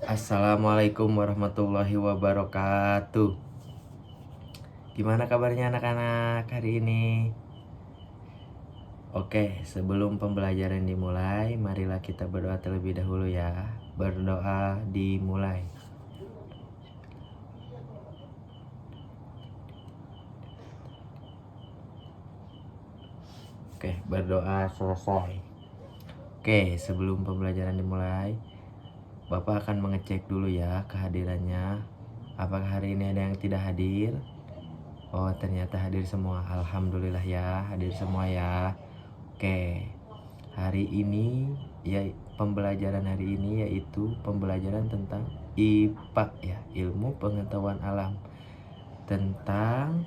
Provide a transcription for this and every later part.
Assalamualaikum warahmatullahi wabarakatuh. Gimana kabarnya anak-anak hari ini? Oke, sebelum pembelajaran dimulai, marilah kita berdoa terlebih dahulu ya. Berdoa dimulai. Oke, berdoa selesai. Oke, sebelum pembelajaran dimulai, Bapak akan mengecek dulu ya kehadirannya. Apakah hari ini ada yang tidak hadir? Oh, ternyata hadir semua. Alhamdulillah ya, hadir semua ya. Oke, hari ini ya pembelajaran hari ini yaitu pembelajaran tentang IPA ya, ilmu pengetahuan alam, tentang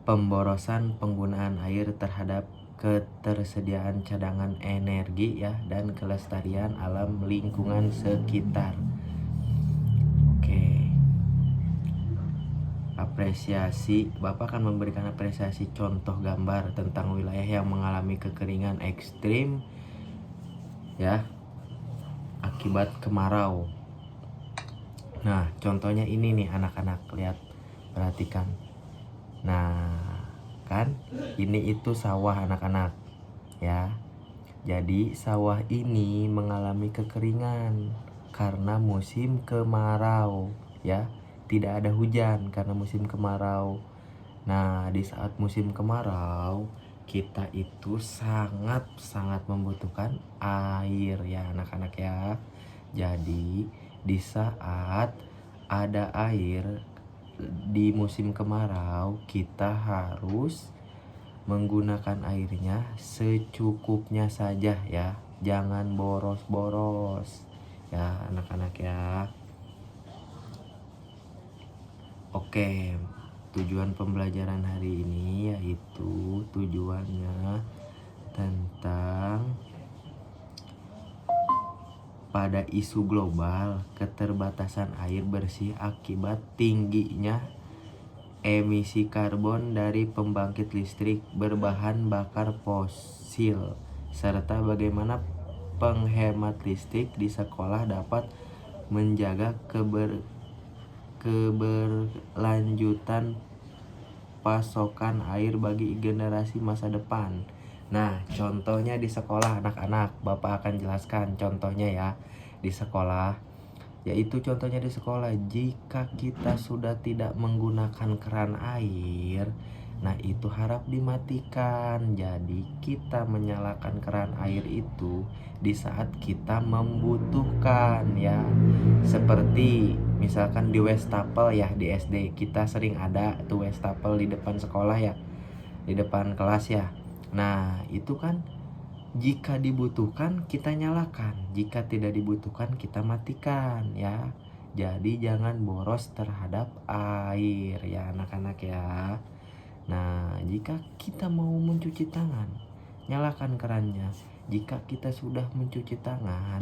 pemborosan penggunaan air terhadap ketersediaan cadangan energi ya, dan kelestarian alam lingkungan sekitar. Oke. Apresiasi, Bapak akan memberikan apresiasi contoh gambar tentang wilayah yang mengalami kekeringan ekstrim ya, akibat kemarau. Nah, contohnya ini nih anak-anak, lihat, perhatikan. Nah, kan ini itu sawah anak-anak ya. Jadi sawah ini mengalami kekeringan karena musim kemarau ya. Tidak ada hujan karena musim kemarau. Nah, di saat musim kemarau, kita itu sangat membutuhkan air ya anak-anak ya. Jadi, di saat ada air di musim kemarau, kita harus menggunakan airnya secukupnya saja ya. Jangan boros-boros ya anak-anak ya. Oke, tujuan pembelajaran hari ini yaitu tujuannya tentang pada isu global keterbatasan air bersih akibat tingginya emisi karbon dari pembangkit listrik berbahan bakar fosil, serta bagaimana penghemat listrik di sekolah dapat menjaga keberlanjutan pasokan air bagi generasi masa depan. Nah, contohnya di sekolah anak-anak, Bapak akan jelaskan contohnya ya di sekolah. Yaitu contohnya di sekolah, jika kita sudah tidak menggunakan keran air, nah itu harap dimatikan. Jadi kita menyalakan keran air itu di saat kita membutuhkan ya. Seperti misalkan di wastafel ya, di SD kita sering ada tuh wastafel di depan sekolah ya, di depan kelas ya. Nah itu kan jika dibutuhkan kita nyalakan, jika tidak dibutuhkan kita matikan ya. Jadi jangan boros terhadap air ya anak-anak ya. Nah, jika kita mau mencuci tangan, nyalakan kerannya. Jika kita sudah mencuci tangan,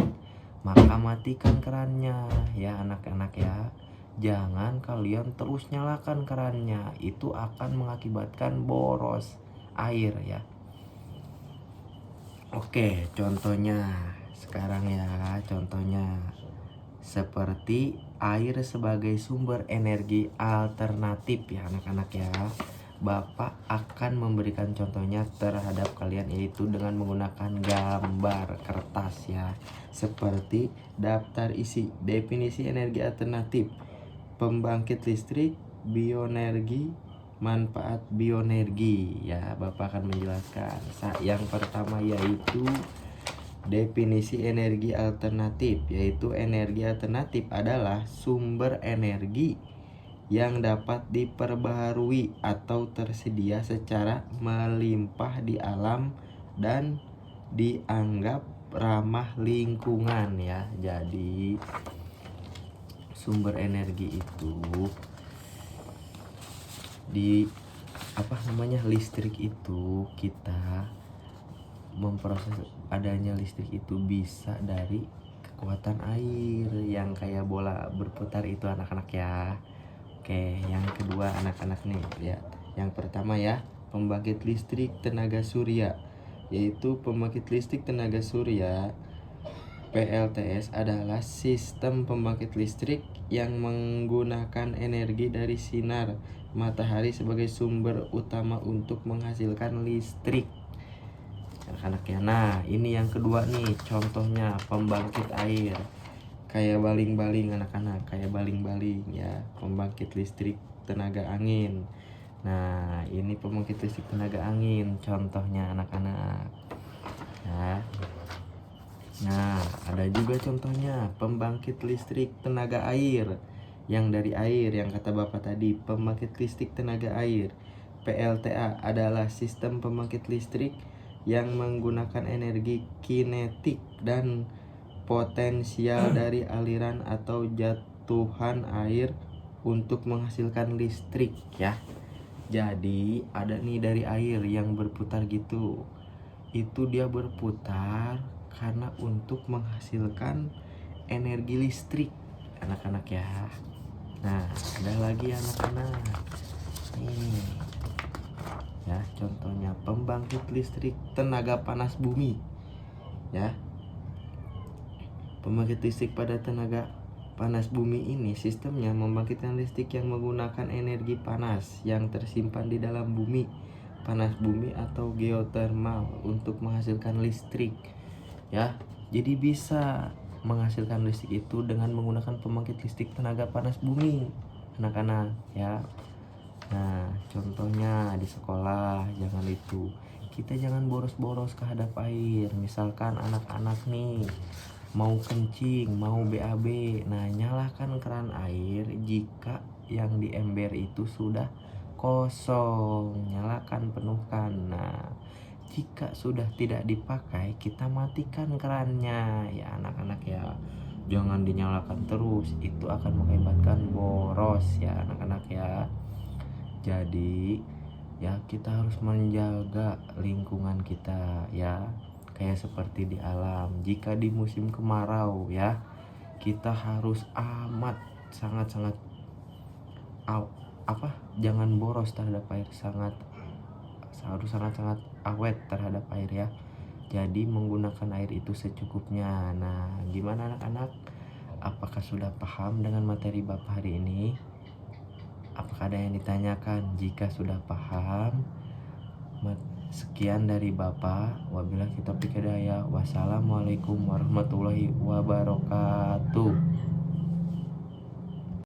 maka matikan kerannya ya anak-anak ya. Jangan kalian terus nyalakan kerannya, itu akan mengakibatkan boros air ya. Oke, contohnya sekarang ya, contohnya seperti air sebagai sumber energi alternatif ya anak-anak ya. Bapak akan memberikan contohnya terhadap kalian, yaitu dengan menggunakan gambar kertas ya. Seperti daftar isi definisi energi alternatif, pembangkit listrik, bioenergi, manfaat bioenergi ya. Bapak akan menjelaskan. Yang pertama yaitu definisi energi alternatif, yaitu energi alternatif adalah sumber energi yang dapat diperbaharui atau tersedia secara melimpah di alam dan dianggap ramah lingkungan ya. Jadi sumber energi itu listrik itu kita memproses adanya listrik itu bisa dari kekuatan air yang kayak bola berputar itu anak-anak ya. Oke, yang kedua anak-anak nih ya. Yang pertama ya, pembangkit listrik tenaga surya, yaitu pembangkit listrik tenaga surya PLTS adalah sistem pembangkit listrik yang menggunakan energi dari sinar matahari sebagai sumber utama untuk menghasilkan listrik. Anak-anak ya. Nah, ini yang kedua nih, contohnya pembangkit air. Kayak baling-baling anak-anak, kayak baling-baling ya, pembangkit listrik tenaga angin. Nah, ini pembangkit listrik tenaga angin contohnya anak-anak. Ya. Nah, ada juga contohnya pembangkit listrik tenaga air yang dari air yang kata Bapak tadi, pembangkit listrik tenaga air. PLTA adalah sistem pembangkit listrik yang menggunakan energi kinetik dan potensial dari aliran atau jatuhan air untuk menghasilkan listrik ya. Jadi ada nih dari air yang berputar gitu. Itu dia berputar karena untuk menghasilkan energi listrik anak-anak ya. Nah, ada lagi anak-anak nih ya, contohnya pembangkit listrik tenaga panas bumi ya. Pembangkit listrik pada tenaga panas bumi ini sistemnya membangkitkan listrik yang menggunakan energi panas yang tersimpan di dalam bumi, panas bumi atau geotermal untuk menghasilkan listrik ya. Jadi bisa menghasilkan listrik itu dengan menggunakan pembangkit listrik tenaga panas bumi anak-anak ya. Nah, contohnya di sekolah jangan itu, kita jangan boros-boros kehadap air. Misalkan anak-anak nih mau kencing, mau BAB, nah nyalakan keran air jika yang di ember itu sudah kosong, nyalakan, penuhkan. Nah, jika sudah tidak dipakai, kita matikan kerannya ya anak-anak ya. Jangan dinyalakan terus, itu akan mengakibatkan boros ya anak-anak ya. Jadi ya kita harus menjaga lingkungan kita ya, kayak seperti di alam. Jika di musim kemarau ya, kita harus amat sangat-sangat jangan boros terhadap air, harus sangat-sangat awet terhadap air ya. Jadi menggunakan air itu secukupnya. Nah, gimana anak-anak? Apakah sudah paham dengan materi Bapak hari ini? Apakah ada yang ditanyakan? Jika sudah paham, sekian dari Bapak. Wabillahi taufiq hidayah. Wassalamualaikum warahmatullahi wabarakatuh.